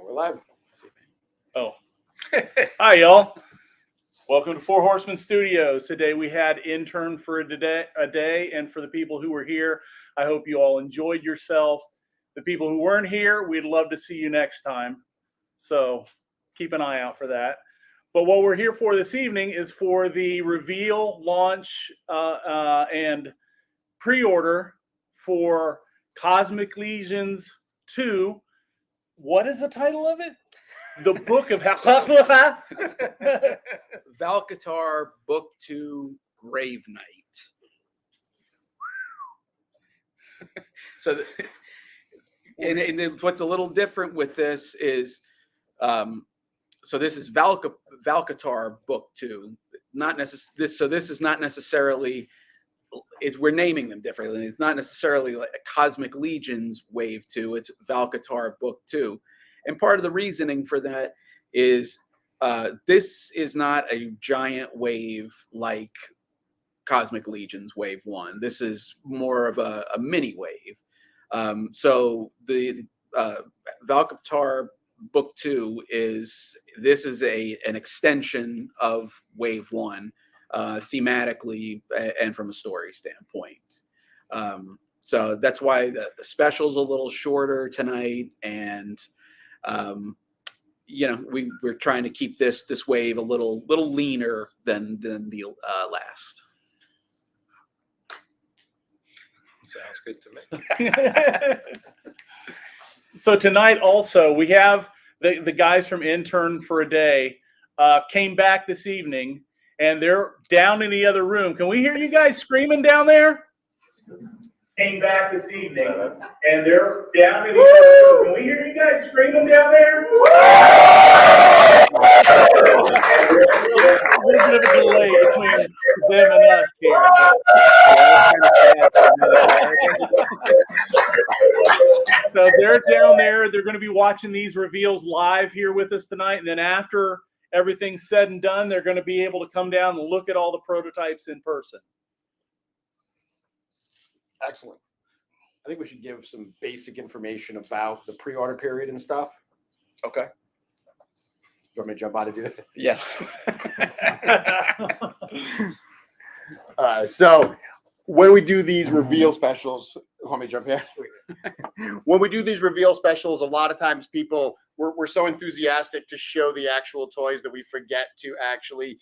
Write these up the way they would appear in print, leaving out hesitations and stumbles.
We're live. Oh, hi y'all. Welcome to Four Horsemen Studios. Today we had intern for a day, and for the people who were here, I hope you all enjoyed yourself. The people who weren't here, we'd love to see you next time. So keep an eye out for that. But what we're here for this evening is for the reveal, launch, and pre-order for Cosmic Legions 2. What is the title of it? The Book of Hvalkatar Book 2 Gravenight. So, and what's a little different with this is, so this is Hvalkatar Book 2. So this is not necessarily. We're naming them differently. It's not necessarily like a Cosmic Legions Wave 2. It's Hvalkatar Book 2. And part of the reasoning for that is this is not a giant wave like Cosmic Legions Wave 1. This is more of a mini wave. So the Hvalkatar Book 2 is an extension of Wave 1. Thematically and from a story standpoint. So that's why the special's a little shorter tonight, and we're trying to keep this wave a little leaner than the last. Sounds good to me. So tonight also we have the guys from Intern for a Day came back this evening. And they're down in the other room. Can we hear you guys screaming down there? Came back this evening, and they're down in the other room. Can we hear you guys screaming down there? A little bit of a delay between them and us here. So they're down there. They're going to be watching these reveals live here with us tonight. And then after everything's said and done, they're going to be able to come down and look at all the prototypes in person. Excellent. I think we should give some basic information about the pre-order period and stuff. Okay. You want me to jump on to do that? Yeah. So when we do these reveal specials, want me to jump in? When we do these reveal specials, a lot of times people, we're so enthusiastic to show the actual toys that we forget to actually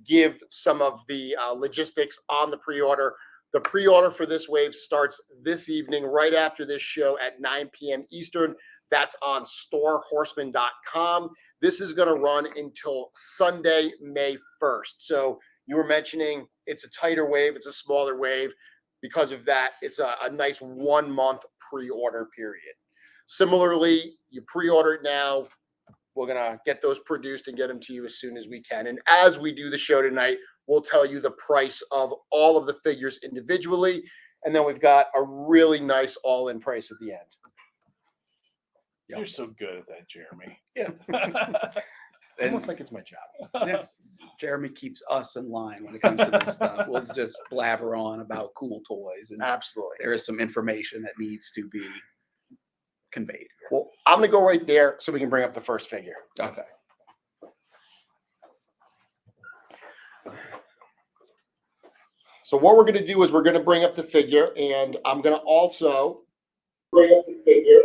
give some of the logistics on the pre-order. The pre-order for this wave starts this evening, right after this show at 9 p.m. Eastern. That's on storehorseman.com. This is going to run until Sunday, May 1st. So you were mentioning it's a tighter wave. It's a smaller wave. Because of that, it's a nice 1 month pre-order period. Similarly, you pre-order it now. We're going to get those produced and get them to you as soon as we can. And as we do the show tonight, we'll tell you the price of all of the figures individually. And then we've got a really nice all-in price at the end. You're so good at that, Jeremy. Yeah. Almost like it's my job. Yeah. Jeremy keeps us in line when it comes to this stuff. We'll just blabber on about cool toys. And absolutely, there is some information that needs to be conveyed. Well, I'm going to go right there so we can bring up the first figure. Okay. So what we're going to do is we're going to bring up the figure, and I'm going to also bring up the figure.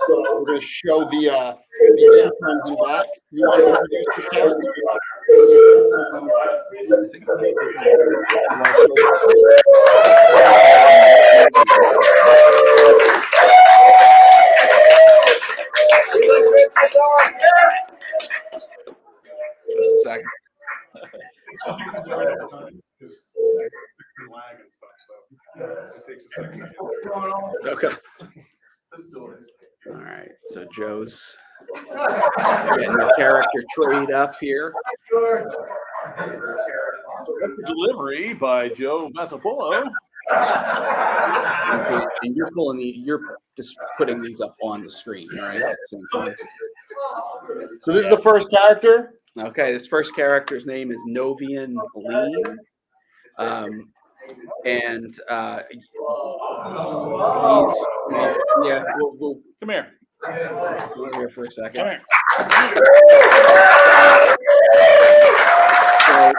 We're going to show the interns in back. You want to introduce yourself? Just a second. Okay. All right. So Joe's getting the character trade up here. Delivery by Joe Masapolo. And you're just putting these up on the screen, right? At the same time. So this is the first character. Okay, this first character's name is Novian Lean. And he's, yeah, we'll Come here. Over here for a second. Come here. So,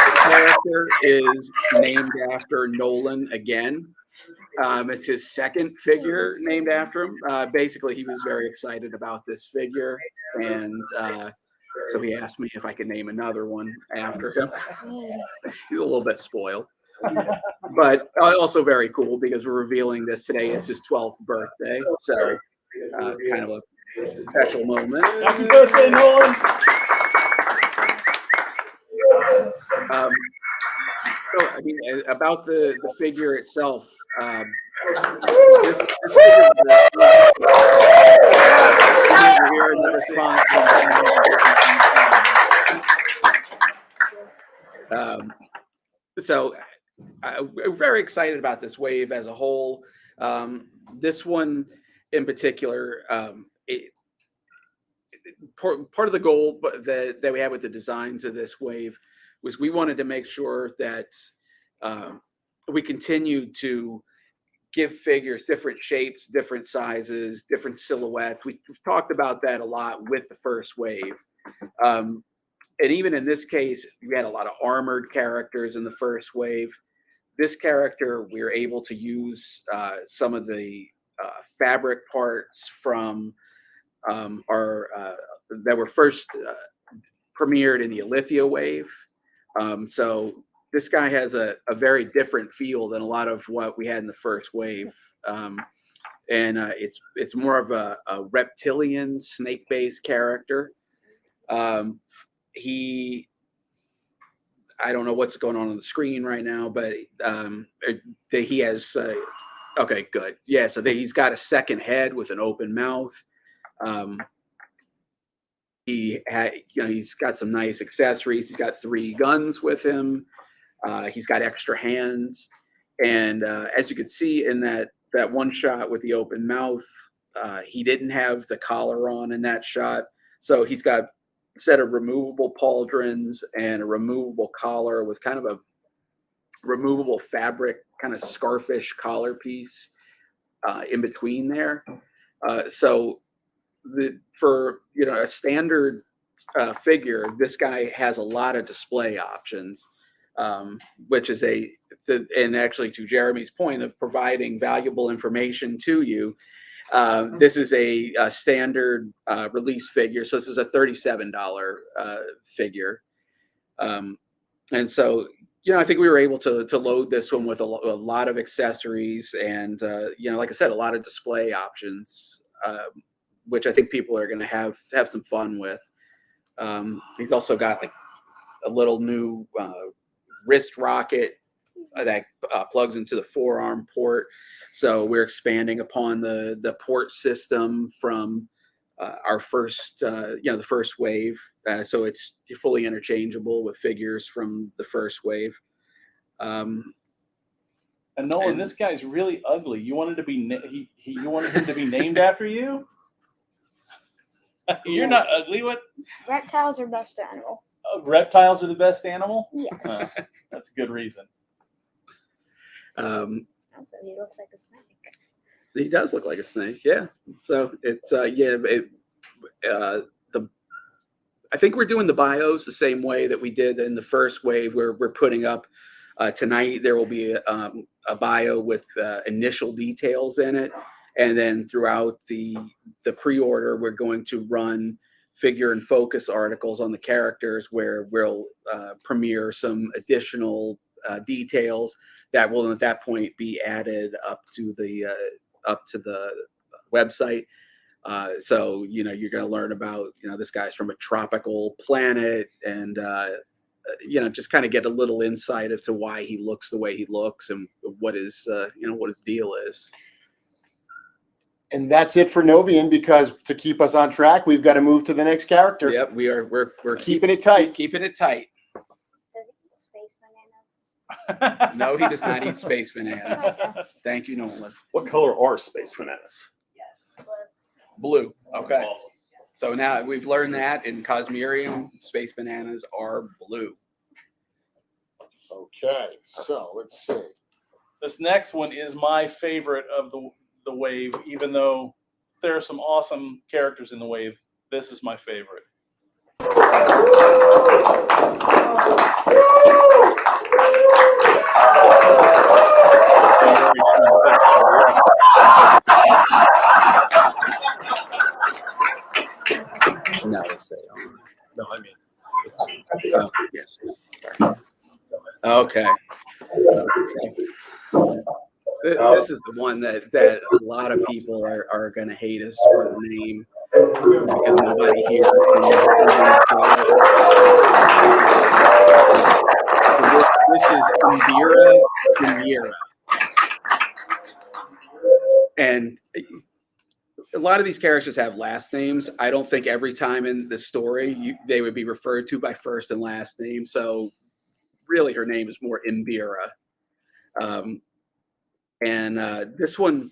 the character is named after Nolan again. It's his second figure named after him. Basically, he was very excited about this figure, and so he asked me if I could name another one after him. He's a little bit spoiled, but also very cool because we're revealing this today. It's his 12th birthday, so kind of a special moment. Happy birthday, Nolan. So, I mean, about the figure itself, this figure, here in the response. So we're very excited about this wave as a whole. This one in particular, part of the goal that we had with the designs of this wave was we wanted to make sure that we continued to give figures different shapes, different sizes, different silhouettes. We've talked about that a lot with the first wave. And even in this case, we had a lot of armored characters in the first wave. This character, we were able to use some of the fabric parts from that were first premiered in the Alithia wave. So this guy has a very different feel than a lot of what we had in the first wave. And it's more of a reptilian snake-based character. I don't know what's going on the screen right now, but he has, okay, good. Yeah, so he's got a second head with an open mouth. He's got some nice accessories. He's got 3 guns with him. He's got extra hands. And as you can see in that one shot with the open mouth, he didn't have the collar on in that shot. So he's got a set of removable pauldrons and a removable collar with kind of a removable fabric, kind of scarfish collar piece in between there. So for a standard figure, this guy has a lot of display options, which is and actually to Jeremy's point of providing valuable information to you. This is a standard release figure, so this is a $37 figure, and so I think we were able to load this one with a lot of accessories and like I said, a lot of display options, which I think people are going to have some fun with. He's also got like a little new wrist rocket that plugs into the forearm port. So we're expanding upon the port system from our first, the first wave. So it's fully interchangeable with figures from the first wave. And Nolan, this guy's really ugly. You wanted to be you wanted him to be named after you? You're not ugly. What? Reptiles are best animal. Reptiles are the best animal? Yes. That's a good reason. Also, he looks like a snake. He does look like a snake, yeah. So it's I think we're doing the bios the same way that we did in the first wave. We're putting up tonight. There will be a bio with initial details in it, and then throughout the pre-order, we're going to run figure and focus articles on the characters where we'll premiere some additional details that will at that point be added up to the website. So you're going to learn about this guy's from a tropical planet, and just kind of get a little insight as to why he looks the way he looks and what his deal is. And that's it for Novian, because to keep us on track, we've got to move to the next character. Yep, we're keeping it tight. Keeping it tight. Does he eat space bananas? No, he does not eat space bananas. Thank you, Nolan. What color are space bananas? Blue. Okay. So now we've learned that in Cosmerium, space bananas are blue. Okay, so let's see. This next one is my favorite of the wave, even though there are some awesome characters in the wave. This is my favorite. No, it's the, No, I mean, oh, yes. Sorry. Okay. This is the one that a lot of people are going to hate us for the name because nobody here this is Umbira. And a lot of these characters have last names. I don't think every time in the story they would be referred to by first and last name. So really her name is more Umbira. This one,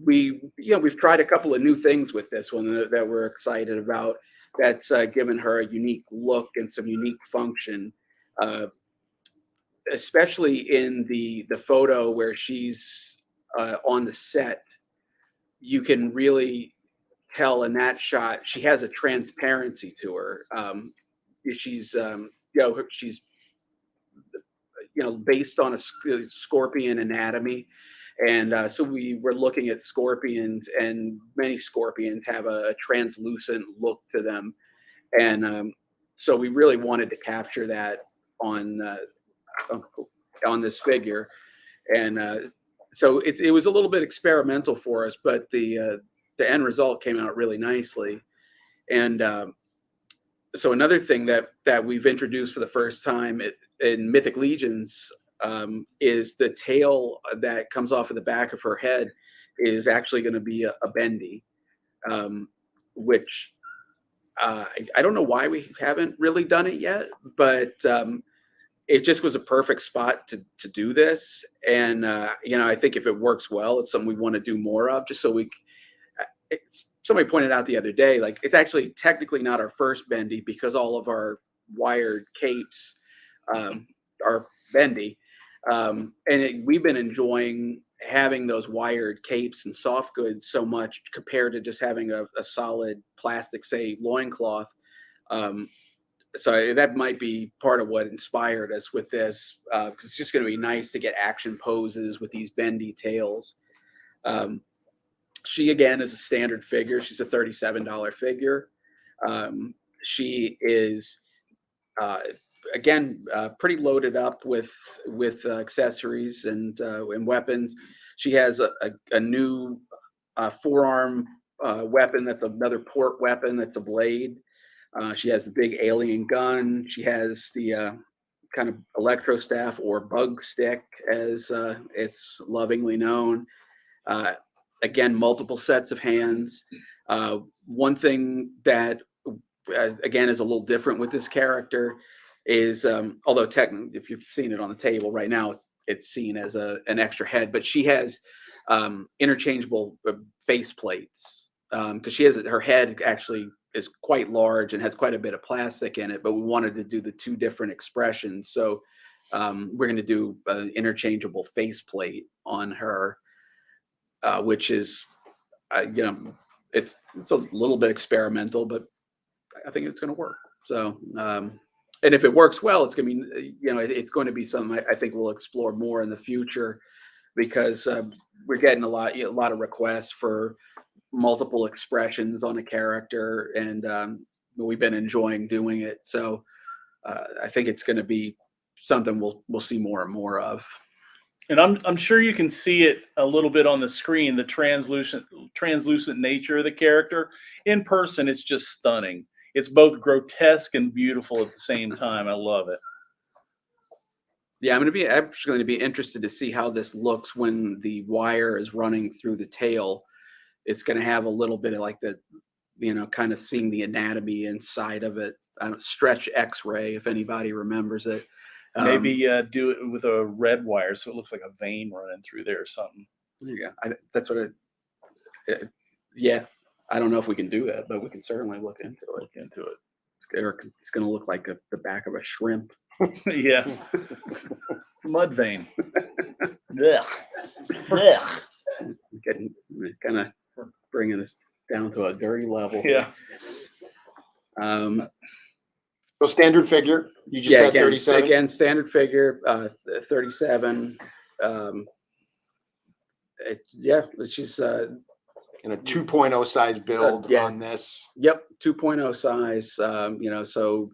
we've tried a couple of new things with this one that we're excited about. That's given her a unique look and some unique function, especially in the photo where she's on the set. You can really tell in that shot she has a transparency to her. She's she's based on a scorpion anatomy. And so we were looking at scorpions, and many scorpions have a translucent look to them. And so we really wanted to capture that on this figure. And so it was a little bit experimental for us, but the end result came out really nicely. And so another thing that we've introduced for the first time in Mythic Legions is the tail that comes off of the back of her head is actually going to be a bendy, which I don't know why we haven't really done it yet, but it just was a perfect spot to do this. And I think if it works well, it's something we want to do more of, just so somebody pointed out the other day, like, it's actually technically not our first bendy because all of our wired capes are bendy. We've been enjoying having those wired capes and soft goods so much compared to just having a solid plastic, say, loincloth. So that might be part of what inspired us with this, because it's just going to be nice to get action poses with these bendy tails. She, again, is a standard figure. She's a $37 figure. She is, again, pretty loaded up with accessories and weapons. She has a new forearm weapon that's another port weapon that's a blade. She has the big alien gun. She has the kind of electro staff, or bug stick, as it's lovingly known. Again, multiple sets of hands. One thing that, again, is a little different with this character is, although technically, if you've seen it on the table right now, it's seen as an extra head, but she has interchangeable face plates, because she has her head actually is quite large and has quite a bit of plastic in it, but we wanted to do the two different expressions. So we're going to do an interchangeable face plate on her, which is, it's a little bit experimental, but I think it's going to work. So, and if it works well, it's going to be, it's going to be something I think we'll explore more in the future, because we're getting a lot of requests for multiple expressions on a character, and we've been enjoying doing it. So I think it's going to be something we'll see more and more of. And I'm sure you can see it a little bit on the screen, the translucent nature of the character. In person, it's just stunning. It's both grotesque and beautiful at the same time. I love it. Yeah, I'm actually going to be interested to see how this looks when the wire is running through the tail. It's going to have a little bit of like the, kind of seeing the anatomy inside of it. Stretch X-ray, if anybody remembers it. Maybe do it with a red wire so it looks like a vein running through there or something. There you go. That's what yeah. I don't know if we can do that, but we can certainly look into it. It's going to look like the back of a shrimp. Yeah. It's a mud vein. Ugh. Ugh. Kind of bringing a dirty level. Yeah. So standard figure. You just Yeah, said again, 37. again, standard figure, 37. She's And a 2.0 size build yeah. on this. Yep, 2.0 size. So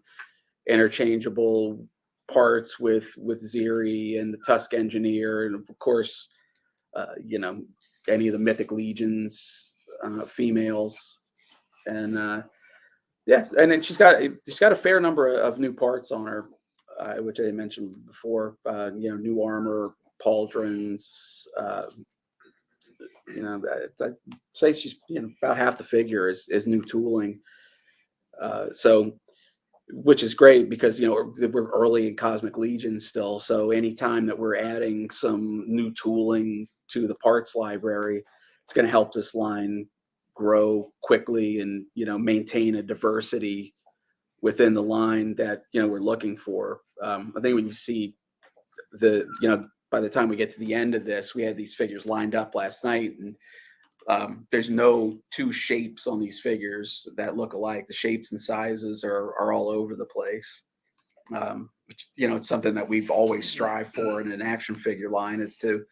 interchangeable parts with Ziri and the Tusk Engineer, and of course, any of the Mythic Legions females, and and then she's got a fair number of new parts on her, which I mentioned before. New armor, pauldrons. I'd say she's about half the figure is new tooling. So, which is great because we're early in Cosmic Legion still. So anytime that we're adding some new tooling to the parts library, it's going to help this line grow quickly and maintain a diversity within the line that we're looking for. I think when you see by the time we get to the end of this, we had these figures lined up last night, and there's no two shapes on these figures that look alike. The shapes and sizes are all over the place. Which, it's something that we've always strived for in an action figure line, is to,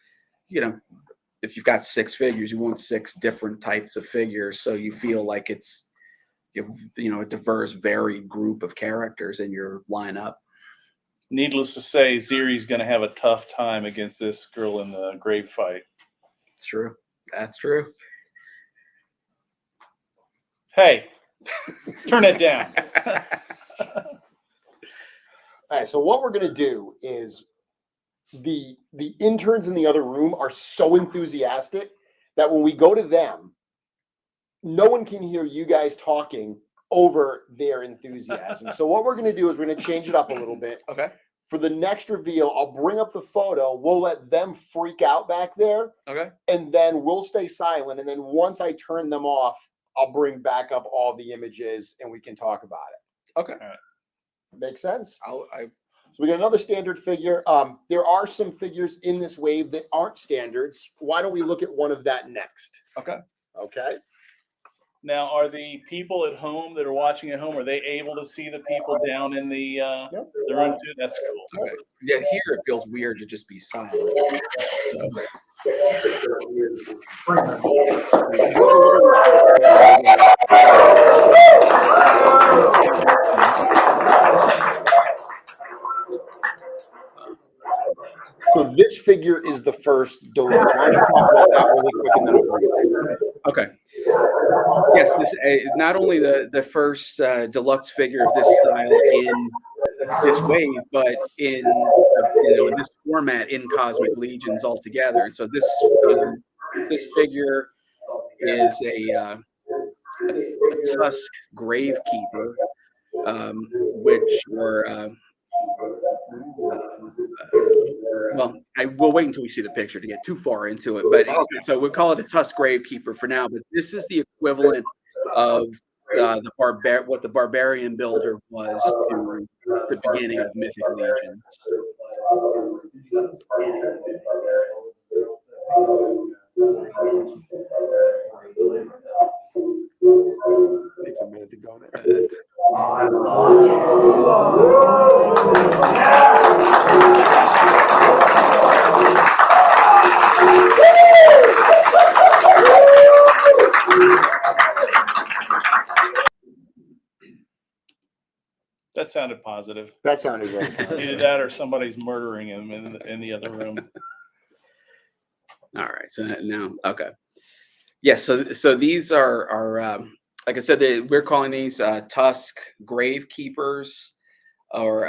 if you've got 6 figures, you want 6 different types of figures, so you feel like it's a diverse, varied group of characters in your lineup. Needless to say, Ziri's going to have a tough time against this girl in the grave fight. It's true. That's true. Hey, turn it down. All right. So what we're gonna do is the interns in the other room are so enthusiastic that when we go to them, no one can hear you guys talking over their enthusiasm. So what we're going to do is we're going to change it up a little bit. Okay. For the next reveal, I'll bring up the photo. We'll let them freak out back there. Okay. And then we'll stay silent. And then once I turn them off, I'll bring back up all the images and we can talk about it. Okay. Makes sense? So we got another standard figure. There are some figures in this wave that aren't standards. Why don't we look at one of that next? Okay. Okay. Now, are the people at home that are watching at home, are they able to see the people down in the room too? That's cool. Okay. Yeah, here it feels weird to just be silent. So. So this figure is the first deluxe. Why don't you talk about that really quick and then I'll bring it back. Okay. Yes, this not only the first deluxe figure of this style in this wave, but in this format in Cosmic Legions altogether. And so this figure is a Tusk Gravekeeper, which were we'll wait until we see the picture to get too far into it. But so we'll call it a Tusk Gravekeeper for now. But this is the equivalent of what the Barbarian Builder was to the beginning of Mythic Legions. Takes a minute to go there. That sounded positive. That sounded very positive. Either that or somebody's murdering him in the other room. All right. So now, okay. Yes. So these are like I said, we're calling these Tusk Gravekeepers, or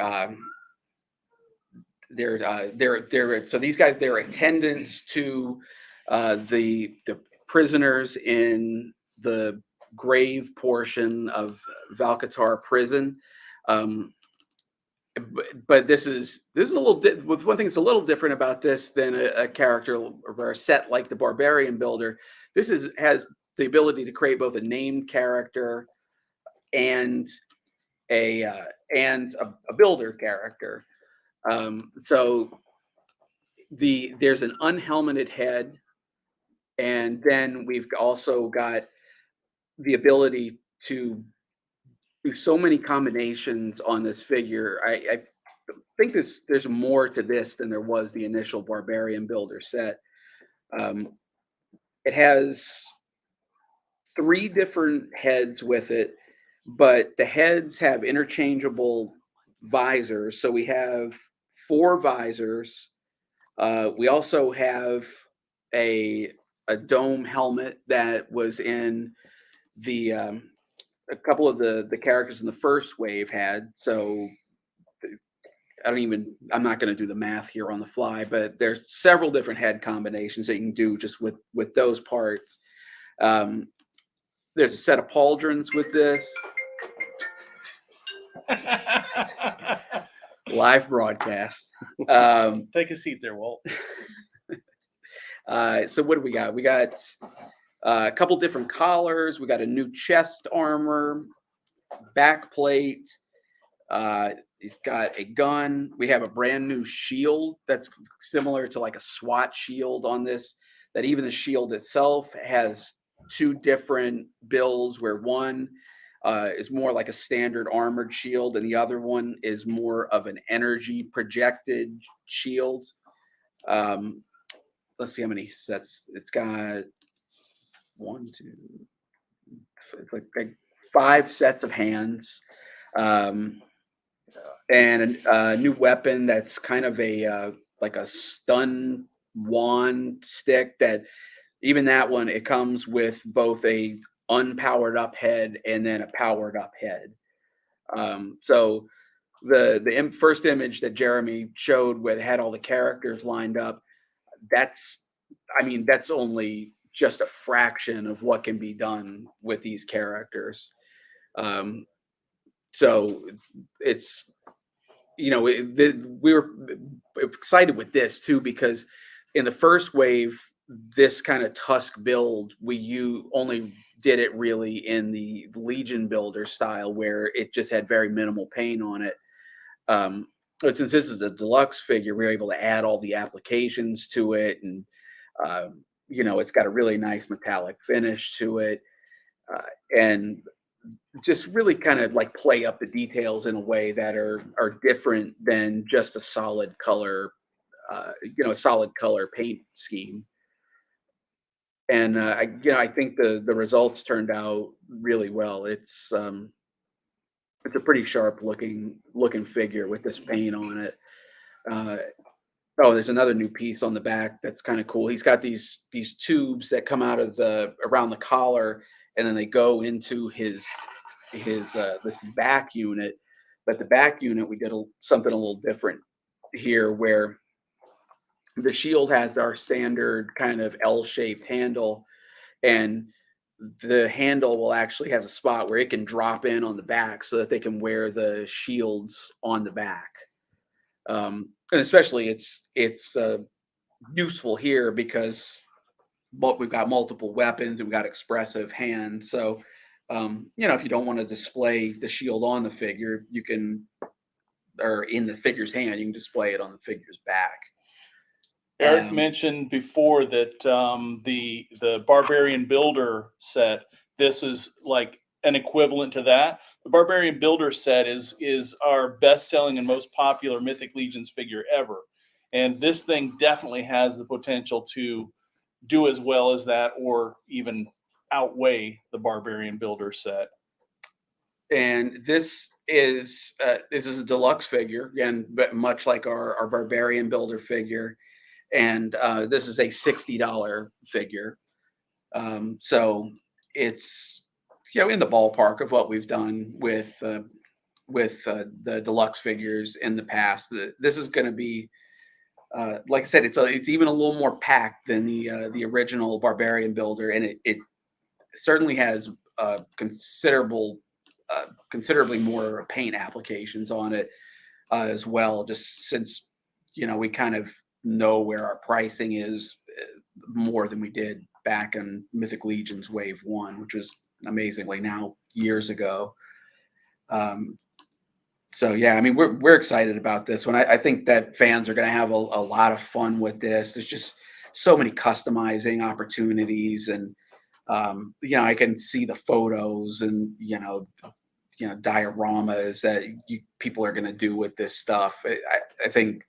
they're so these guys, they're attendants to the prisoners in the grave portion of Hvalkatar prison. But this is a little with one thing that's a little different about this than a character or a set like the Barbarian Builder. This has the ability to create both a named character and a builder character. So there's an unhelmeted head, and then we've also got the ability to do so many combinations on this figure. I think there's more to this than there was the initial Barbarian Builder set. It has 3 different heads with it, but the heads have interchangeable visors. So we have 4 visors. We also have a dome helmet that was in the a couple of the characters in the first wave had. So I'm not going to do the math here on the fly, but there's several different head combinations that you can do just with those parts. There's a set of pauldrons with this. Live broadcast. Take a seat there, Walt. So what do we got? We got a couple different collars. We got a new chest armor, back plate. He's got a gun. We have a brand new shield that's similar to like a SWAT shield on this, that even the shield itself has 2 different builds, where one is more like a standard armored shield and the other one is more of an energy projected shield. Let's see how many sets it's got. 1, 2, like 5 sets of hands. And a new weapon that's kind of a like a stun wand stick, that even that one, it comes with both a unpowered up head and then a powered up head. So the first image that Jeremy showed, where it had all the characters lined up, that's only just a fraction of what can be done with these characters. So it's, we were excited with this too, because in the first wave, this kind of Tusk build, you only did it really in the Legion builder style, where it just had very minimal paint on it. But since this is a deluxe figure, we were able to add all the applications to it, and it's got a really nice metallic finish to it, and just really kind of like play up the details in a way that are different than just a solid color, paint scheme. And I think the results turned out really well. It's a pretty sharp looking figure with this paint on it. There's another new piece on the back that's kind of cool. He's got these tubes that come out of around the collar, and then they go into his this back unit. But the back unit, we did something a little different here, where the shield has our standard kind of L-shaped handle, and the handle will actually has a spot where it can drop in on the back so that they can wear the shields on the back. And especially it's useful here because we've got multiple weapons and we've got expressive hands. So, if you don't want to display the shield on the figure, or in the figure's hand, you can display it on the figure's back. Eric mentioned before that the Barbarian Builder Set, this is like an equivalent to that. The Barbarian Builder Set is our best-selling and most popular Mythic Legions figure ever. And this thing definitely has the potential to do as well as that, or even outweigh the Barbarian Builder Set. And this is a deluxe figure, again, but much like our Barbarian Builder figure. And this is a $60 figure. So it's in the ballpark of what we've done with the deluxe figures in the past. This is going to be, like I said, it's even a little more packed than the original Barbarian Builder, and it certainly has considerably more paint applications on it as well. Just since we kind of know where our pricing is more than we did back in Mythic Legions Wave 1, which was amazingly now years ago. So yeah, we're excited about this one. I think that fans are going to have a lot of fun with this. There's just so many customizing opportunities, and I can see the photos and dioramas that people are going to do with this stuff. I think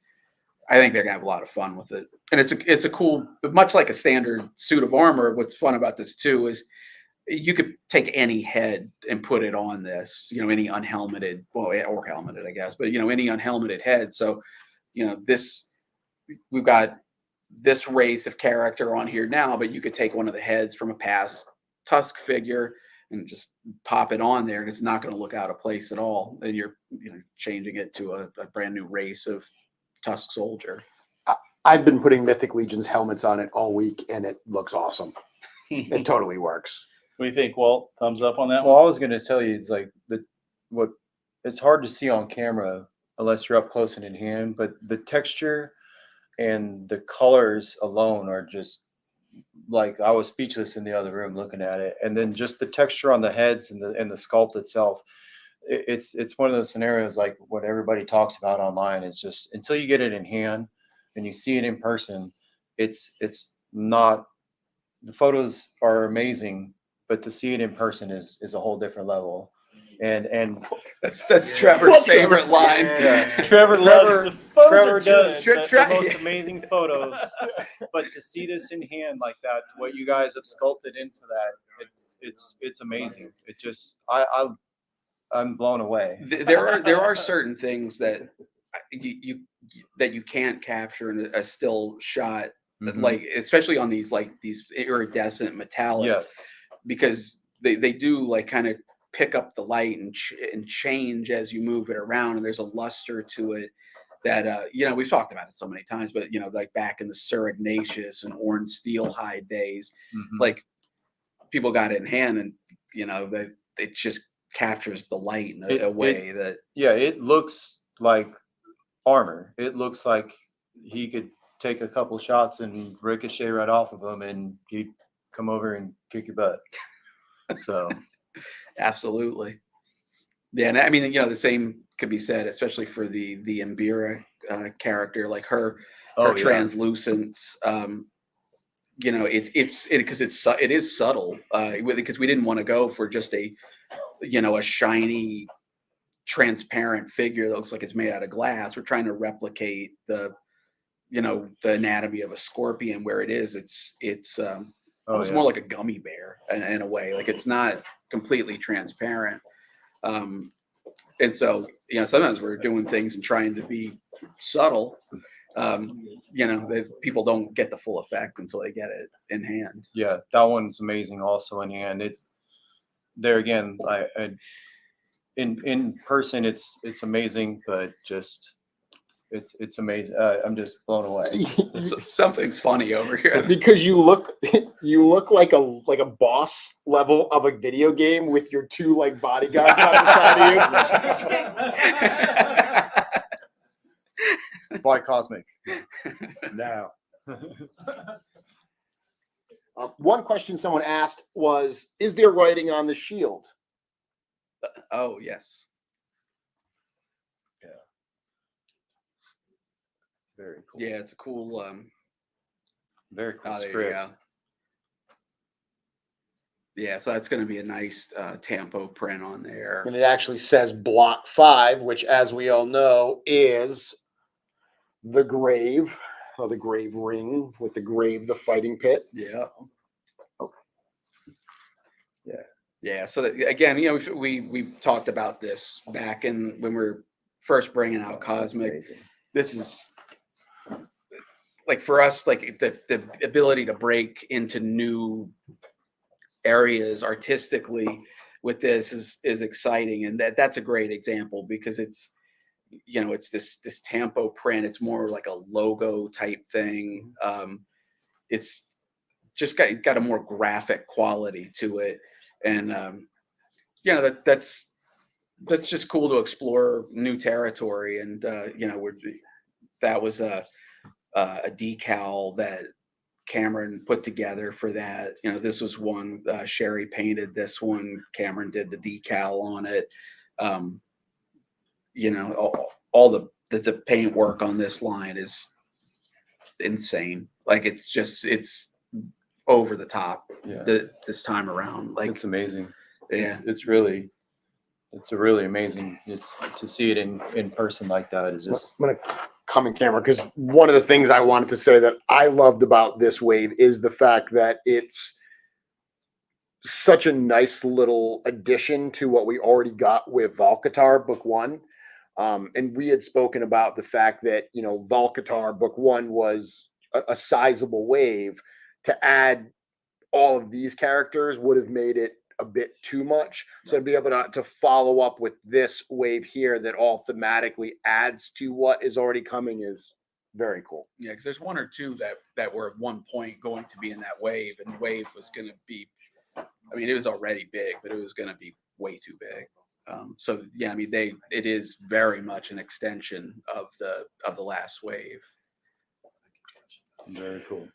they're going to have a lot of fun with it, and it's a cool, much like a standard suit of armor. What's fun about this too is you could take any head and put it on this, any unhelmeted, or helmeted, I guess, but any unhelmeted head. So, we've got this race of character on here now, but you could take one of the heads from a past Tusk figure and just pop it on there, and it's not going to look out of place at all. And you're changing it to a brand new race of Tusk soldier. I've been putting Mythic Legion's helmets on it all week, and it looks awesome. It totally works. What do you think, Walt? Thumbs up on that Well, one? I was going to tell you, it's like it's hard to see on camera unless you're up close and in hand, but the texture and the colors alone are just like, I was speechless in the other room looking at it. And then just the texture on the heads and the sculpt itself, it's one of those scenarios like what everybody talks about online. Is just until you get it in hand and you see it in person, it's not, the photos are amazing, but to see it in person is a whole different level. And That's Trevor's favorite line. Yeah. Trevor loves the Trevor does Tre- the Tre- most amazing photos, but to see this in hand like that, what you guys have sculpted into that, it's amazing. It just I'm blown away. There are certain things that you can't capture in a still shot, like especially on these iridescent metallics, Yes. because they do like kind of pick up the light and change as you move it around, and there's a luster to it that we've talked about it so many times, but like back in the Sir Ignatius and Orange Steelhide days, like people got it in hand, and it just captures the light in a way that It looks like armor. It looks like he could take a couple shots and ricochet right off of him, and he'd come over and kick your butt. So absolutely. Yeah, and I mean, the same could be said, especially for the Imbira character, like her translucence. It is subtle, because we didn't want to go for just a shiny, transparent figure that looks like it's made out of glass. We're trying to replicate the anatomy of a scorpion, where it's almost more like a gummy bear in a way. Like it's not completely transparent. And so, sometimes we're doing things and trying to be subtle, that people don't get the full effect until they get it in hand. yeah, that one's amazing also in hand. There again, in person it's amazing, but just it's amazing. I'm just blown away. Something's funny over here. Because you look like a boss level of a video game with your two like bodyguards on the side of you. Why cosmic? No. One question someone asked was, is there writing on the shield? Oh, yes. Very cool. Yeah, it's a cool. Very cool There you script. go. Yeah, so that's going to be a nice tampo print on there. And it actually says Block 5, which, as we all know, is the grave, or the grave ring with the grave, the fighting pit. Yeah. Yeah. So again, we talked about this back when we were first bringing out Cosmic. This is like for us, like the ability to break into new areas artistically with this is exciting, and that's a great example because it's this tampo print. It's more like a logo type thing. It's just got a more graphic quality to it, and that's just cool to explore new territory. And that was a decal that Cameron put together for that. This was one Sherry painted. This one Cameron did the decal on it. All the paint work on this line is insane. Like it's over the top Yeah, this time around. Like, it's amazing. yeah, It's really, it's a really amazing. It's to see it in person like that is just. I'm gonna come in camera because one of the things I wanted to say that I loved about this wave is the fact that it's such a nice little addition to what we already got with Hvalkatar Book One. And we had spoken about the fact that, you know, Hvalkatar Book One was a sizable wave. To add all of these characters would have made it a bit too much. So to be able to follow up with this wave here that all thematically adds to what is already coming is very cool. yeah, because there's one or two that were at one point going to be in that wave, and the wave was going to be, I mean, it was already big, but it was going to be way too big. So yeah, I mean, it is very much an extension of the last wave. Very cool.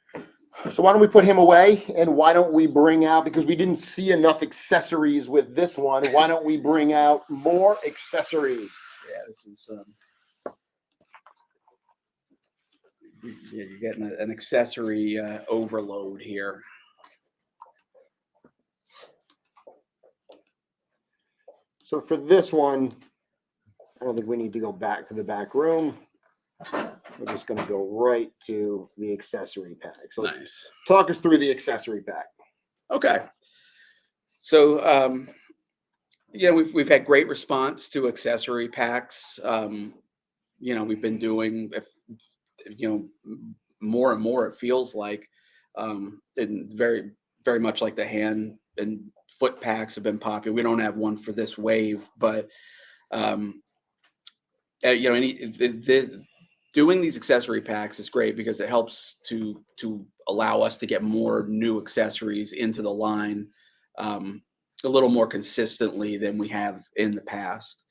So why don't we put him away, and why don't we bring out, because we didn't see enough accessories with this one, why don't we bring out more accessories? Yeah, this is yeah, you're getting an accessory overload here. So for this one, I don't think we need to go back to the back room. We're just going to go right to the accessory pack. So Nice. talk us through the accessory pack. Okay. So yeah, we've had great response to accessory packs. You know, we've been doing, you know, more and more, it feels like, and very, very much like the hand and foot packs have been popular. We don't have one for this wave, but you know, doing these accessory packs is great because it helps to allow us to get more new accessories into the line a little more consistently than we have in the past.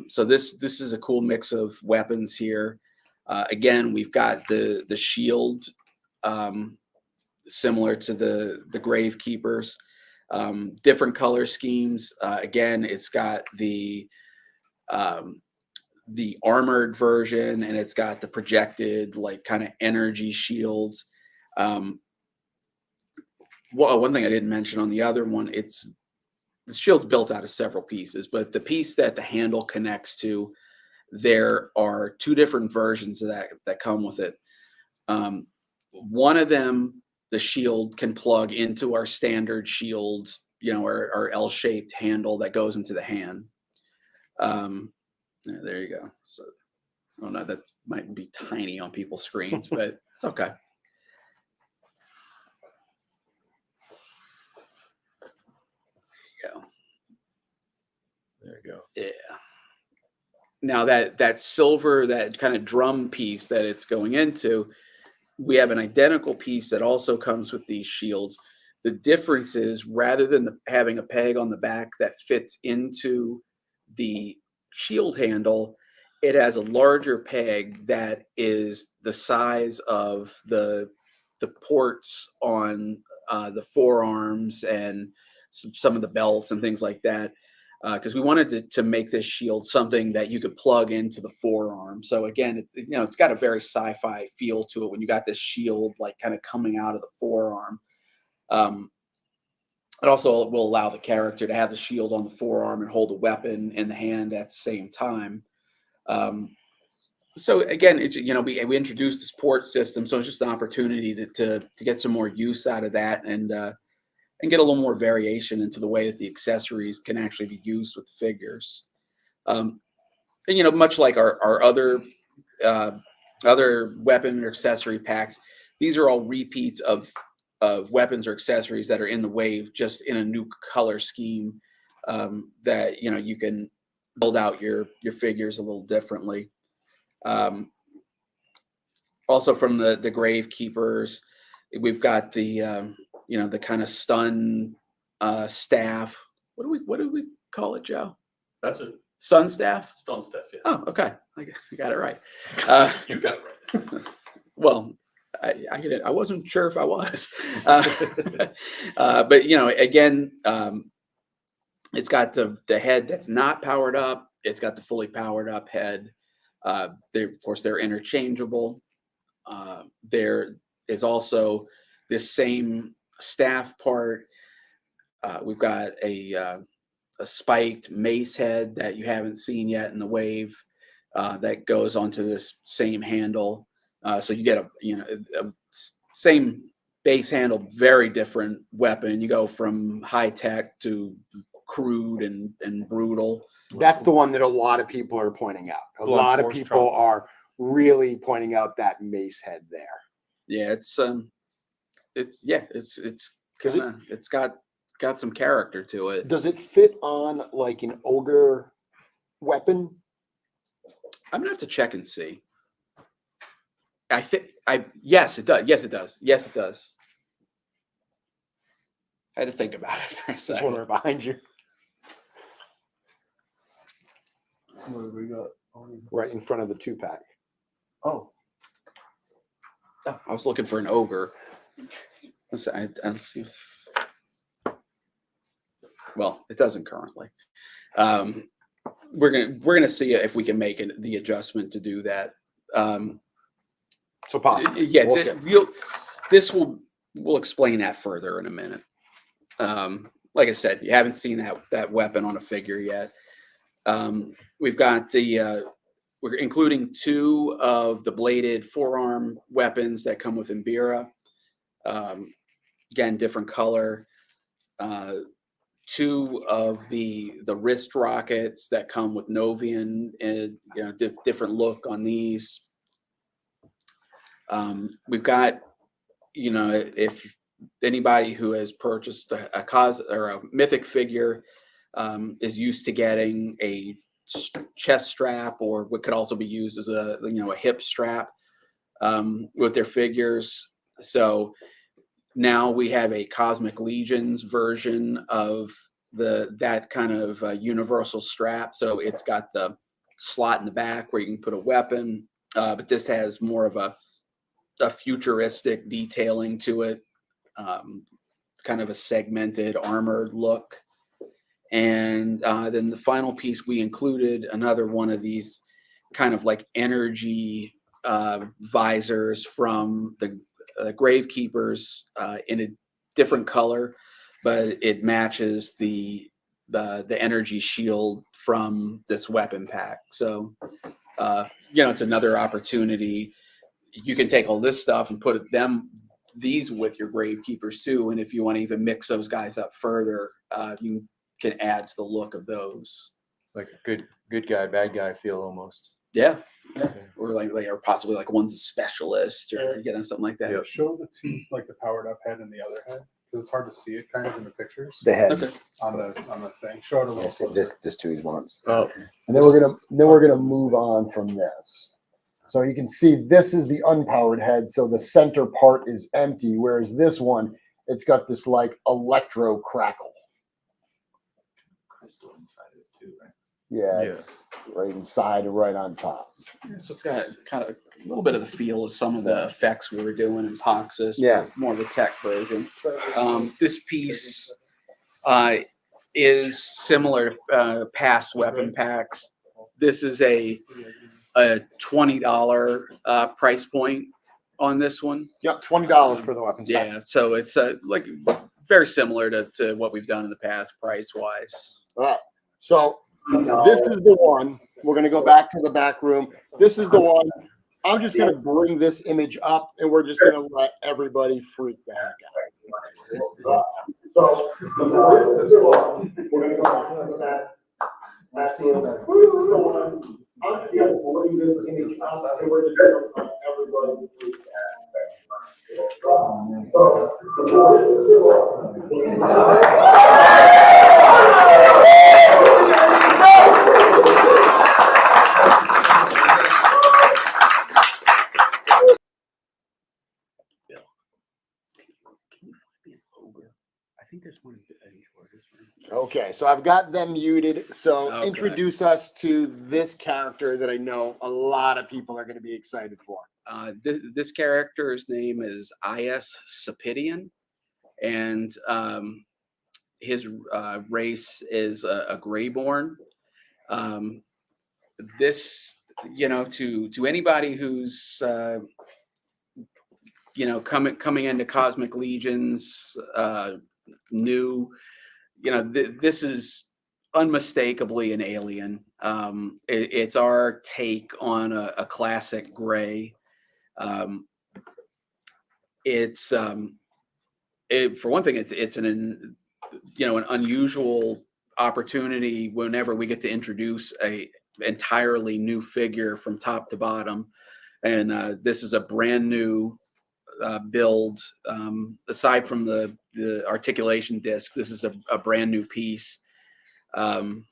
So this is a cool mix of weapons here. Again, we've got the shield similar to the Grave Keepers, different color schemes. Again, it's got the armored version, and it's got the projected like kind of energy shields. Well, one thing I didn't mention on the other one, the shield's built out of several pieces, but the piece that the handle connects to, there are two different versions of that come with it. One of them, the shield can plug into our standard shields, you know, our L-shaped handle that goes into the hand. There you go. So, oh no, that might be tiny on people's screens, but it's okay. There you go. There you go. Yeah. Now that silver, that kind of drum piece that it's going into, we have an identical piece that also comes with these shields. The difference is, rather than having a peg on the back that fits into the shield handle, it has a larger peg that is the size of the ports on the forearms and some of the belts and things like that, because we wanted to make this shield something that you could plug into the forearm. So again, it's got a very sci-fi feel to it when you got this shield like kind of coming out of the forearm. It also will allow the character to have the shield on the forearm and hold a weapon in the hand at the same time. So again, it's, you know, we introduced this port system, so it's just an opportunity to get some more use out of that and get a little more variation into the way that the accessories can actually be used with the figures. And you know, much like our other weapon or accessory packs, these are all repeats of weapons or accessories that are in the wave, just in a new color scheme, that, you know, you can build out your figures a little differently. Also from the Grave Keepers, we've got the you know, the kind of stun staff. What do we call it, Joe? That's a Stun staff? stun staff. Yeah. Oh, okay. I got it right. You got it right. Well, I wasn't sure if I was. But you know, again, it's got the head that's not powered up. It's got the fully powered up head. Of course, they're interchangeable. There is also this same staff part. We've got a spiked mace head that you haven't seen yet in the wave that goes onto this same handle. So you get a same base handle, very different weapon. You go from high tech to crude and brutal. That's the one that a lot of people are pointing out. A Blunt lot of force people trauma. are really pointing out that mace head there. Yeah, it's got some character to it. Does it fit on like an ogre weapon? I'm gonna have to check and see. Yes, it does. Yes, it does. Yes, it does. I had to think about it for a This one second. right behind you, What do we got? right in front of the 2-pack. Oh, Oh, I was looking for an ogre. Let's see. Well, it doesn't currently. We're gonna see if we can make the adjustment to do that. So possibly. Yeah, We'll see. we'll explain that further in a minute. Like I said, you haven't seen that weapon on a figure yet. We've got we're including 2 of the bladed forearm weapons that come with Imbira. Again, different color. 2 of the wrist rockets that come with Novian, and different look on these. We've got, if anybody who has purchased a mythic figure is used to getting a chest strap, or what could also be used as a hip strap with their figures. So now we have a Cosmic Legions version of that kind of universal strap. So it's got the slot in the back where you can put a weapon, but this has more of a futuristic detailing to it, kind of a segmented armored look. And then the final piece, we included another one of these kind of like energy visors from the Gravekeepers in a different color, but it matches the energy shield from this weapon pack. So it's another opportunity. You can take all this stuff and put these with your Gravekeepers too, and if you want to even mix those guys up further, you can add to the look of those. like a good guy, bad guy feel almost. Yeah. Or or possibly like one's a specialist, or something like that. Yeah. Show the 2, like the powered up head and the other head, because it's hard to see it kind of in the pictures The heads. on the thing. Show it a little closer. This 2 he wants. Oh, And then we're gonna move on from this. So you can see this is the unpowered head. So the center part is empty, whereas this one, it's got this like electro crackle. Crystal inside of it too, right? Yeah, Yeah. it's right inside and right on top. So it's got kind of a little bit of the feel of some of the effects we were doing in Poxus. Yeah. More of the tech version. This piece is similar to past weapon packs. This is a $20 price point on this one. Yep, $20 for the weapons. Yeah, so it's like very similar to what we've done in the past price wise. All right. So this is the one. We're going to go back to the back room. This is the one. I'm just going to bring this image up, and we're just going to let everybody freak the heck out. So this is the one. We're going to go back to the back room. This is the one. I'm just going to bring this image up, and we're just going to let everybody freak the heck out. I think there's one in George's room. Okay, so I've got them muted. So Okay. introduce us to this character that I know a lot of people are going to be excited for. This character's name is I.S. Sapidian, and his race is a Greyborn. This, to anybody who's you know, coming into Cosmic Legions, new, you know, this is unmistakably an alien. It's our take on a classic gray. It's for one thing, it's an unusual opportunity whenever we get to introduce a entirely new figure from top to bottom, and this is a brand new build. Aside from the articulation disc, this is a brand new piece. If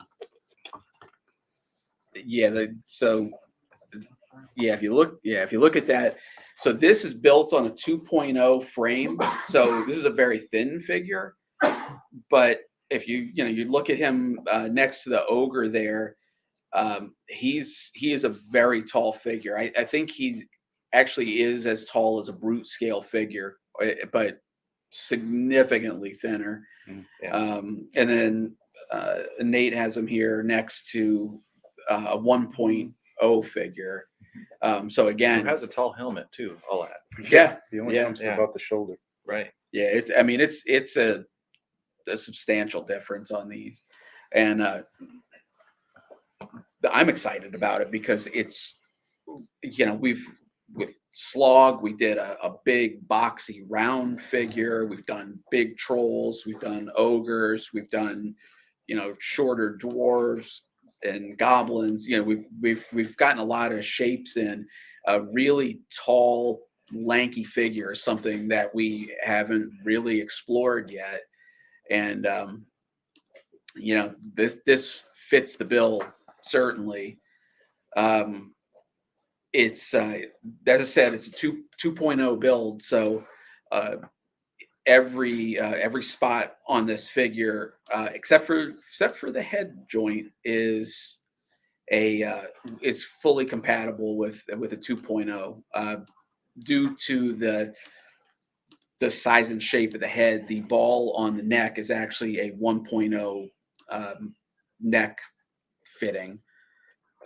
you look at that, so this is built on a 2.0 frame. So this is a very thin figure, but if you look at him next to the ogre there, he is a very tall figure. I think he's actually is as tall as a brute scale figure, but significantly thinner. And then Nate has him here next to a 1.0 figure. So again, It has a tall helmet too. All that. yeah, He only yeah. comes to Yeah. about the shoulder. Right. Yeah, it's a substantial difference on these, and I'm excited about it because it's, with Slog, we did a big boxy round figure. We've done big trolls. We've done ogres. We've done, shorter dwarves and goblins. We've gotten a lot of shapes in. A really tall, lanky figure is something that we haven't really explored yet. And, this fits the bill, certainly. It's as I said, it's a 2.0 build. So every spot on this figure, except for the head joint, is fully compatible with a 2.0. Due to the size and shape of the head, the ball on the neck is actually a 1.0 neck fitting.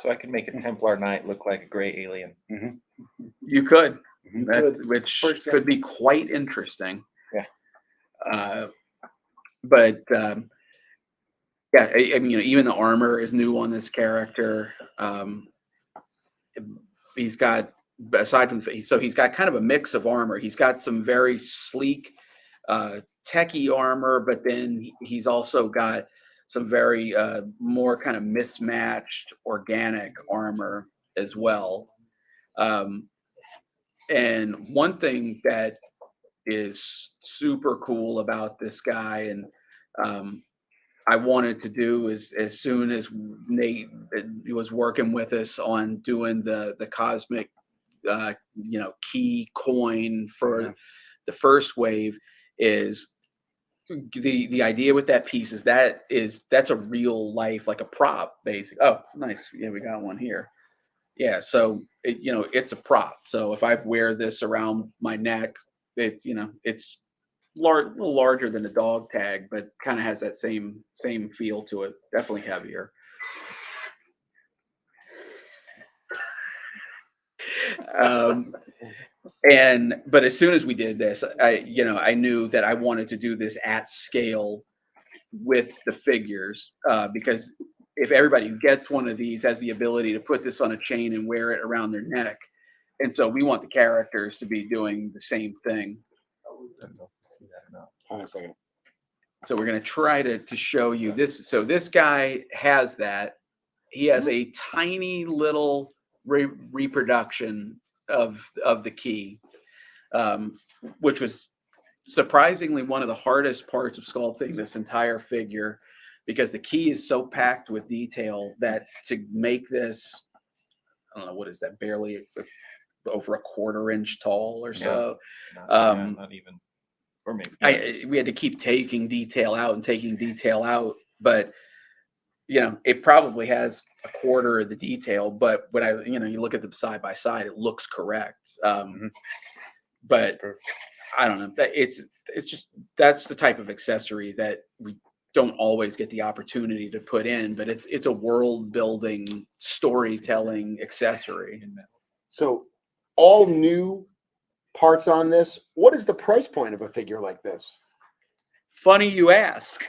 So I can make a Templar Knight look like a gray alien. You could, could. which could be quite interesting. Yeah. But yeah, I mean, even the armor is new on this character. He's got, aside from, so he's got kind of a mix of armor. He's got some very sleek, techie armor, but then he's also got some very more kind of mismatched organic armor as well. And one thing that is super cool about this guy, and I wanted to do is, as soon as Nate was working with us on doing the cosmic key coin for the first wave, is the idea with that piece is that's a real life, like a prop, basically. Oh, nice. Yeah, we got one here. Yeah, so it's a prop. So if I wear this around my neck, it's a little larger than a dog tag, but kind of has that same feel to it. Definitely heavier. But as soon as we did this, I knew that I wanted to do this at scale with the figures, because if everybody who gets one of these has the ability to put this on a chain and wear it around their neck, and so we want the characters to be doing the same thing. So we're going to try to show you this. So this guy has that. He has a tiny little reproduction of the key, which was surprisingly one of the hardest parts of sculpting this entire figure, because the key is so packed with detail that to make this, I don't know, what is that, barely over a 1/4 inch tall or so. Not even, or maybe. We had to keep taking detail out, but it probably has a 1/4 of the detail, but when you look at them side by side, it looks correct. But I don't know, it's just, that's the type of accessory that we don't always get the opportunity to put in, but it's a world building, storytelling accessory. So all new parts on this. What is the price point of a figure like this? Funny you ask.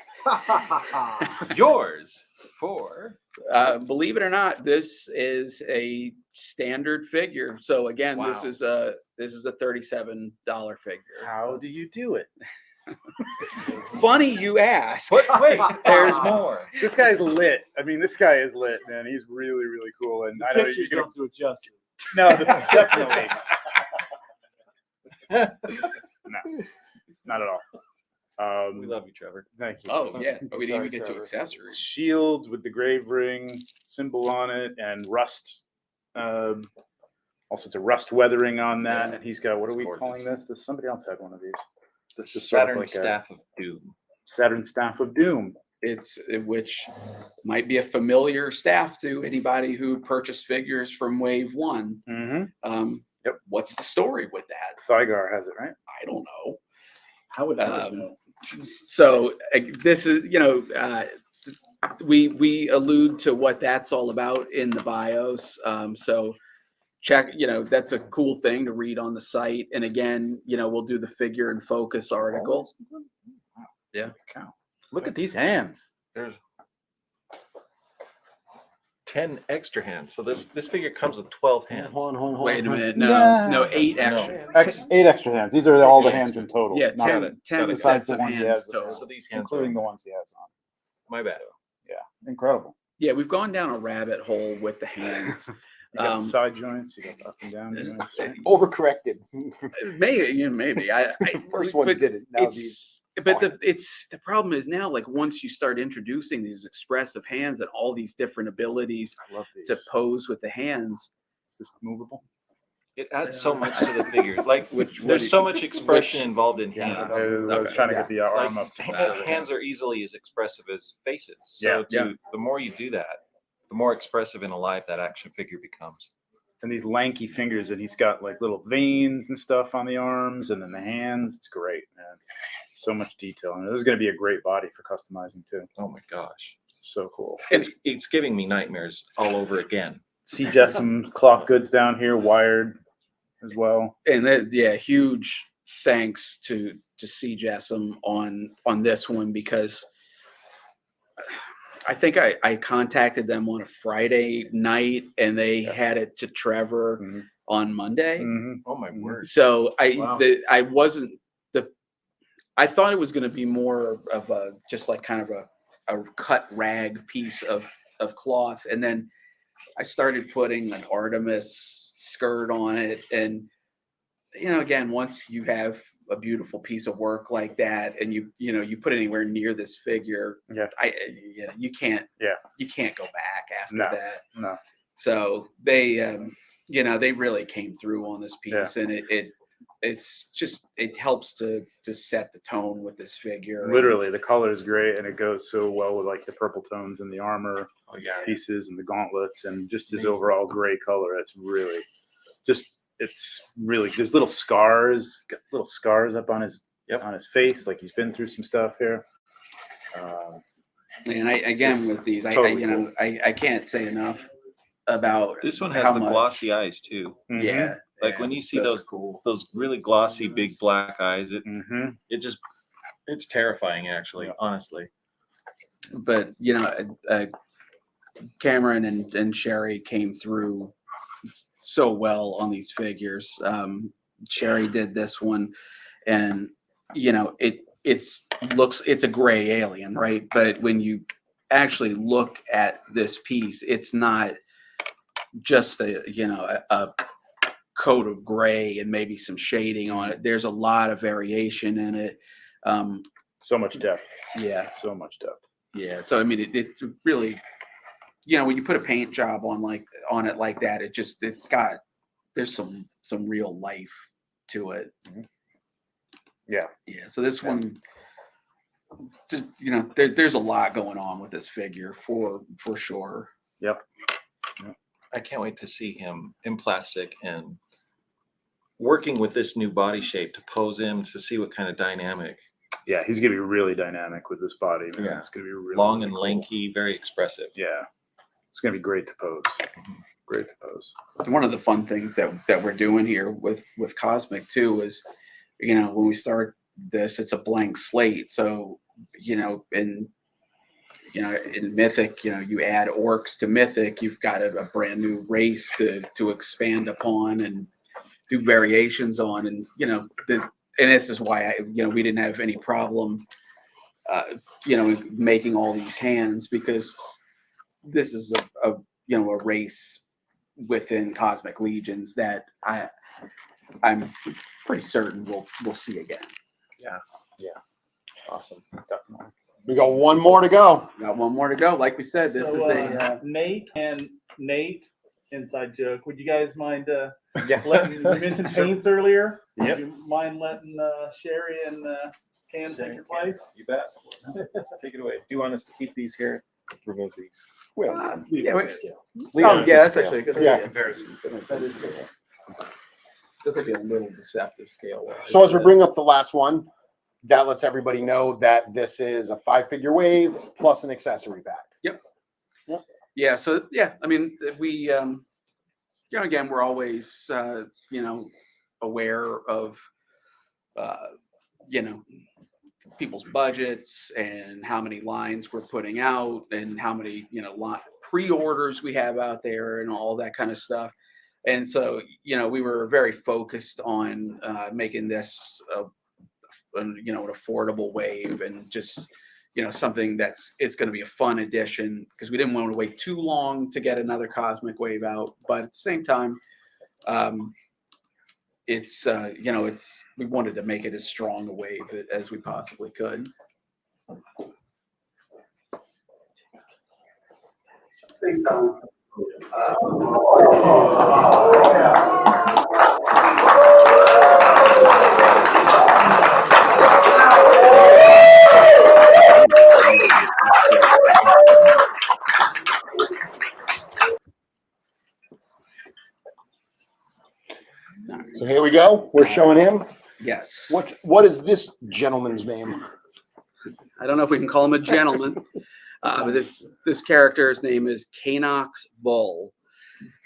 Yours for Believe it or not, this is a standard figure. So again, this Wow. is a $37 figure. How do you do it? Funny you ask. wait, there's more. This guy's lit. I mean, this guy is lit, man. He's really, really cool. And I know you're gonna to adjust. no, definitely no, not at all. We love you, Trevor. Thank you. Oh yeah, but we didn't Sorry, even get to Trevor. accessories. Shield with the grave ring symbol on it and rust, all sorts of rust weathering on that. Yeah. and he's got, what are It's we gorgeous. calling this? Somebody else had one of these. This The is sort of Saturn like a Staff of Doom. Saturn Staff of Doom. Which might be a familiar staff to anybody who purchased figures from Wave 1. Mm-hmm. Yep. What's the story with that? Thygar has it, right? I don't know. How would know? So this is, we allude to what that's all about in the bios. So check, that's a cool thing to read on the site. And again, we'll do the figure and focus article. Yeah. Cow. Look at these hands. There's 10 extra hands. So this figure comes with 12 hands. Hold on. Wait a minute. Yeah. No, 8 No. extra. 8 extra hands. These are all the hands in total. Yeah, not 10 besides sets the of one he hands has, total. So these hands including are, the ones he has on. my bad. Yeah, incredible. Yeah, we've gone down a rabbit hole with the hands. You got Um, the side joints, you got the up and down joints. Right? Overcorrected. Maybe. First ones but did it. Now these. It's but the problem is now, like, once you start introducing these expressive hands and all these different abilities I love these. to pose with the hands, Is this movable? It adds so much to the figure. Like, Which- there's so much expression involved in Yeah, hands. I was trying to get the arm up. Like, hands are easily as expressive as faces. So Yeah. the more you do that, the more expressive and alive that action figure becomes. And these lanky fingers, and he's got like little veins and stuff on the arms and then the hands. It's great, man. So much detail. And this is going to be a great body for customizing too. Oh my gosh. So cool. It's giving me nightmares all over again. See just some cloth goods down here, wired as well. and huge thanks to C. Jessam on this one, because I think I contacted them on a Friday night and they had it to Trevor Mhm. on Monday. Mhm. Oh my word. So Wow. I thought it was going to be more of a just like kind of a cut rag piece of cloth, and then I started putting an Artemis skirt on it, and again, once you have a beautiful piece of work like that, and you put it anywhere near this figure, Yeah. you can't go back after No. that. No. So they they really came through on this piece, and it helps to set the tone with this figure. Literally, the color is great, and it goes so well with like the purple tones and the armor Oh yeah. pieces and the gauntlets, and just his Amazing. overall gray color. It's really it's really, there's little scars, got little scars up on his on his face, like he's been through some stuff here. And again with these, Totally I can't say enough about This one how has the much- glossy eyes too. Mhm. Yeah, Like when you see are those cool. those really glossy big black eyes, Mhm. it's terrifying actually, Yeah. honestly. But Cameron and Sherry came through so well on these figures. Sherry did this one, and it's a gray alien, right? But when you actually look at this piece, it's not just a coat of gray and maybe some shading on it. There's a lot of variation in it. So much depth. Yeah. So much depth. Yeah, so I mean, it really, when you put a paint job on it like that, there's some real life to it. Yeah. Yeah. So this one, there's a lot going on with this figure for sure. Yep. I can't wait to see him in plastic and working with this new body shape to pose him to see what kind of dynamic. Yeah, he's gonna be really dynamic with this body, man. Yeah. It's gonna be really Long and cool. lanky, very expressive. Yeah, it's gonna be great to pose. great to pose. And one of the fun things that we're doing here with Cosmic too is, when we start this, it's a blank slate. So, in Mythic, you add orcs to Mythic, you've got a brand new race to expand upon and do variations on. And, and this is why we didn't have any problem, making all these hands, because this is a race within Cosmic Legions that I'm pretty certain we'll see again. Awesome. Definitely. We got one more to go. Got one more to go. Like we said, this So, is a Nate, inside joke. Would you guys mind Yeah. letting you mentioned paints earlier? Yep. Would you mind letting Sherry and Cam take your place? You bet. Take it away. Do you want us to keep these here? Remove these. yeah, Leave it oh, at yeah, that's scale. actually a good Yeah. idea. Comparison. That is good. This will be a little deceptive scale. So as we bring up the last one, that lets everybody know that this is a 5-figure wave plus an accessory pack. Yeah. So yeah, I mean, we, again, we're always, aware of, people's budgets and how many lines we're putting out and how many, pre-orders we have out there and all that kind of stuff. And so, we were very focused on making this, an affordable wave and just, something it's going to be a fun addition, because we didn't want to wait too long to get another Cosmic Wave out. But at the same time, we wanted to make it as strong a wave as we possibly could. So here we go. We're showing him. Yes. What is this gentleman's name? I don't know if we can call him a gentleman, but this character's name is Kanox Bull,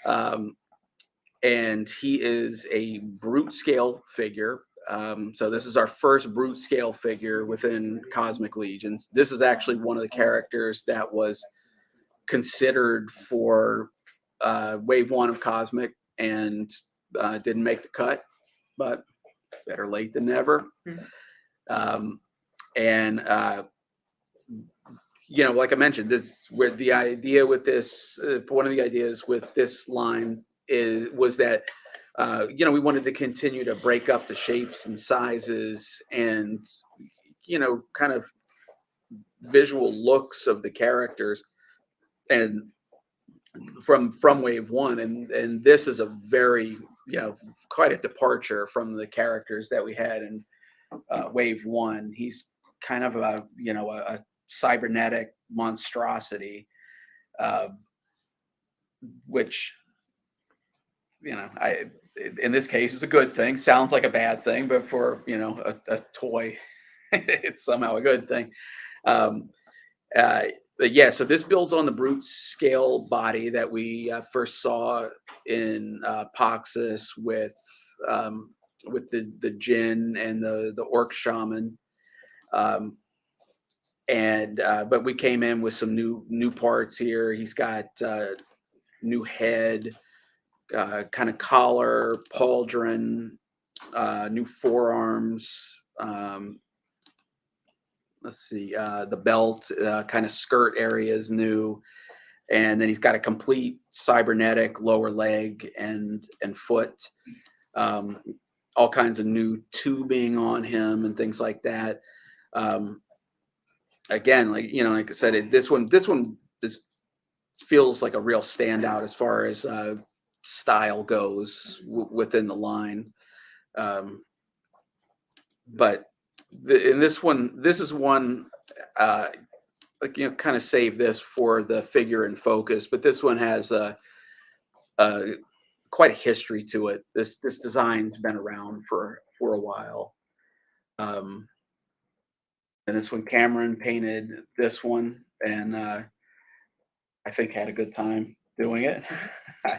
and he is a brute scale figure. So this is our first brute scale figure within Cosmic Legions. This is actually one of the characters that was considered for Wave 1 of Cosmic and didn't make the cut, but better late than never. Like I mentioned, one of the ideas with this line was that we wanted to continue to break up the shapes and sizes and kind of visual looks of the characters and from Wave 1, and this is a very quite a departure from the characters that we had in Wave 1. He's kind of a cybernetic monstrosity, which in this case is a good thing. Sounds like a bad thing, but for a toy, it's somehow a good thing. But yeah, so this builds on the brute scale body that we first saw in Poxus with the Djinn and the Orc Shaman. But we came in with some new parts here. He's got new head, kind of collar, pauldron, new forearms. Let's see, the belt, kind of skirt area is new. And then he's got a complete cybernetic lower leg and foot. All kinds of new tubing on him and things like that. Again, like I said, this one feels like a real standout as far as style goes within the line. But in this one, this is one kind of save this for the figure in focus. But this one has quite a history to it. This design's been around for a while. And this one, Cameron painted this one, and I think had a good time doing it.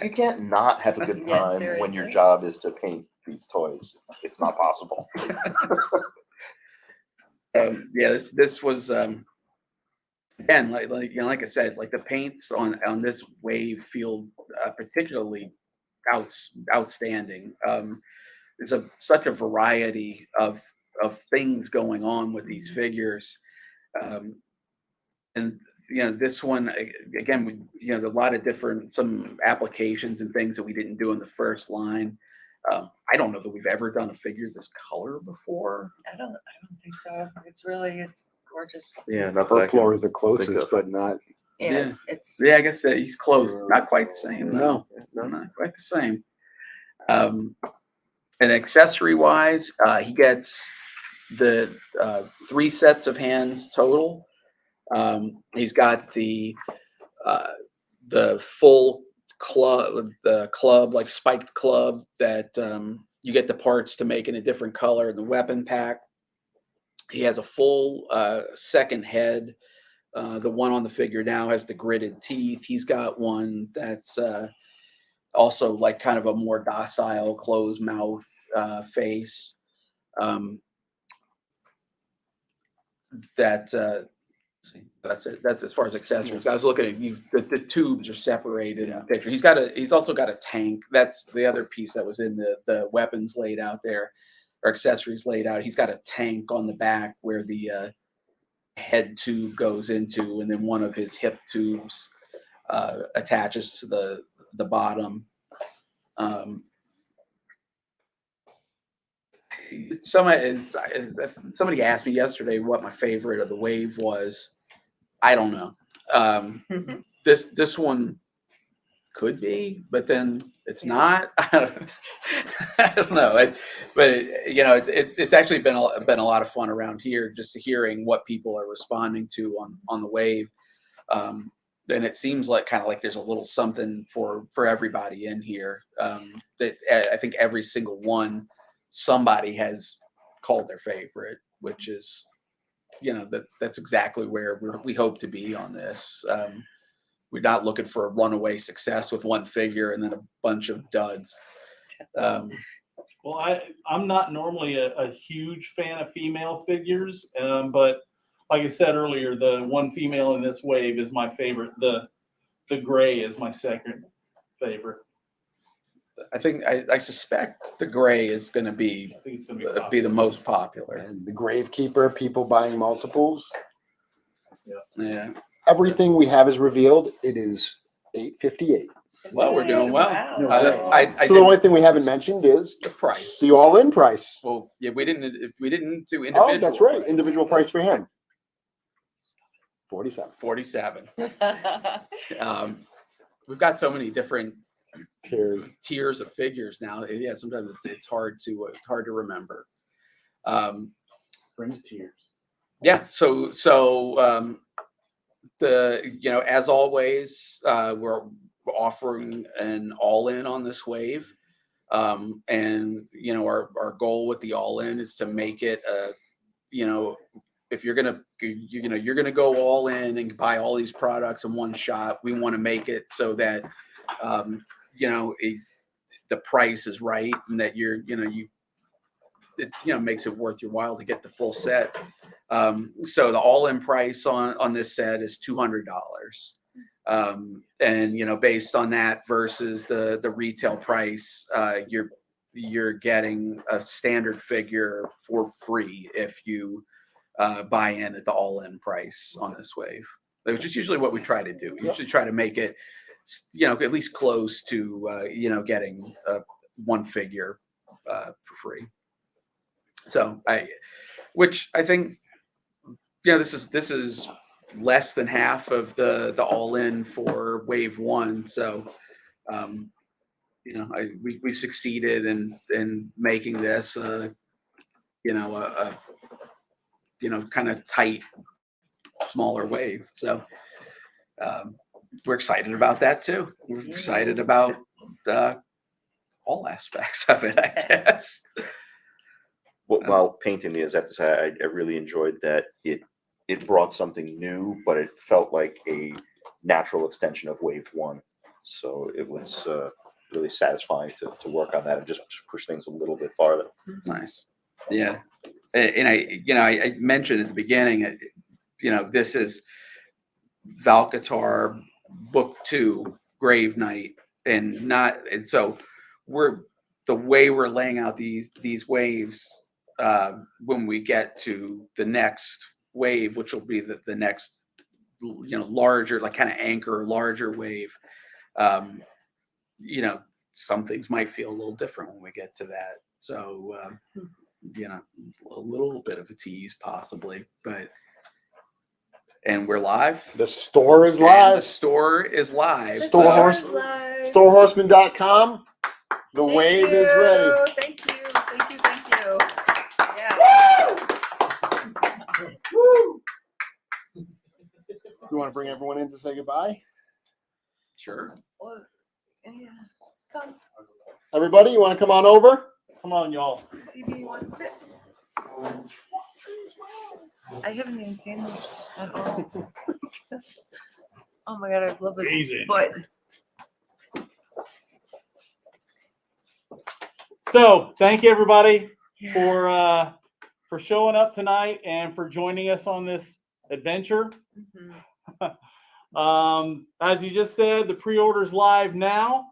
You can't not have a good Yeah, time when seriously. your job is to paint these toys. It's not possible. Yeah, this was again, like I said, like the paints on this wave feel particularly outstanding. There's such a variety of things going on with these figures, and this one again, a lot of different some applications and things that we didn't do in the first line. I don't know that we've ever done a figure this color before. I don't think so. It's gorgeous. Yeah, not that I can Folklore is the think closest, of. but not. Yeah. It's Yeah, I guess he's close. Not quite the same. No. Not quite the same. And accessory wise, he gets the 3 sets of hands total. He's got the full club, like spiked club that you get the parts to make in a different color in the weapon pack. He has a full second head. The one on the figure now has the gritted teeth. He's got one that's also like kind of a more docile closed mouth face. That's it. That's as far as accessories. I was looking at you. The tubes are separated in the picture. He's also got a tank. That's the other piece that was in the weapons laid out there, or accessories laid out. He's got a tank on the back where the head tube goes into, and then one of his hip tubes attaches to the bottom. Somebody asked me yesterday what my favorite of the wave was. I don't know. This one could be, but then it's not. I don't know. It's actually been a lot of fun around here, just hearing what people are responding to on the wave. And it seems like kind of like there's a little something for everybody in here. That I think every single one somebody has called their favorite, which is that's exactly where we hope to be on this. We're not looking for a runaway success with one figure and then a bunch of duds. Well, I'm not normally a huge fan of female figures, but like I said earlier, the one female in this wave is my favorite. The gray is my second favorite. I think I suspect the gray is going to be I think it's going to be the most popular. And the Gravekeeper, people buying multiples. Yeah. Everything we have is revealed. It is $8.58. Well, we're doing well. Wow. So the only thing we haven't mentioned is the price. the all-in price. Well, yeah, we didn't do individual. Oh, that's right. price. Individual price for him. 47. 47. We've got so many different tiers of figures now. Yeah, sometimes it's hard to remember. brings tears. Yeah. So as always, we're offering an all-in on this wave. And our goal with the all-in is to make it if you're gonna go all in and buy all these products in one shot, we want to make it so that the price is right and that it makes it worth your while to get the full set. So the all-in price on this set is $200. And based on that versus the retail price, you're getting a standard figure for free if you buy in at the all-in price on this wave, which is usually what we try to do. We usually try to make it at least close to getting one figure for free. So which I think this is less than half of the all-in for wave one. So we succeeded in making this kind of tight, smaller wave. So we're excited about that too. We're excited about all aspects of it, I guess. While painting these, I have to say I really enjoyed that it brought something new, but it felt like a natural extension of wave one. So it was really satisfying to work on that and just push things a little bit farther. Nice. Yeah. And I mentioned at the beginning, this is Hvalkatar Book 2, Gravenight, and so the way we're laying out these waves, when we get to the next wave, which will be the next, larger, like kind of anchor, larger wave. Some things might feel a little different when we get to that. So, a little bit of a tease possibly, and we're live. The store is And live. the store is live. The Store so- horse- is live. Storehorseman.com. The Thank wave you. is ready. Thank you. Thank you. Thank you. Yeah. You want to bring everyone in to say goodbye? Sure. Well, yeah. Come. Everybody, you want to come on over? Come on, y'all. CB, you want to sit? I haven't even seen this at all. Oh my god, I love this Amazing. foot. So thank you everybody Yeah. for showing up tonight and for joining us on this adventure. Mhm. As you just said, the pre-order's live now.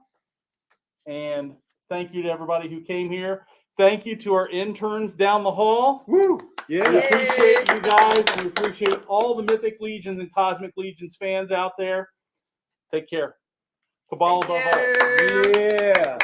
And thank you to everybody who came here. Thank you to our interns down the hall. Woo! We Yeah. appreciate you guys, and we appreciate all the Mythic Legions and Cosmic Legions fans out there. Take care. Kabbalah Thank Bahar. you. Yeah.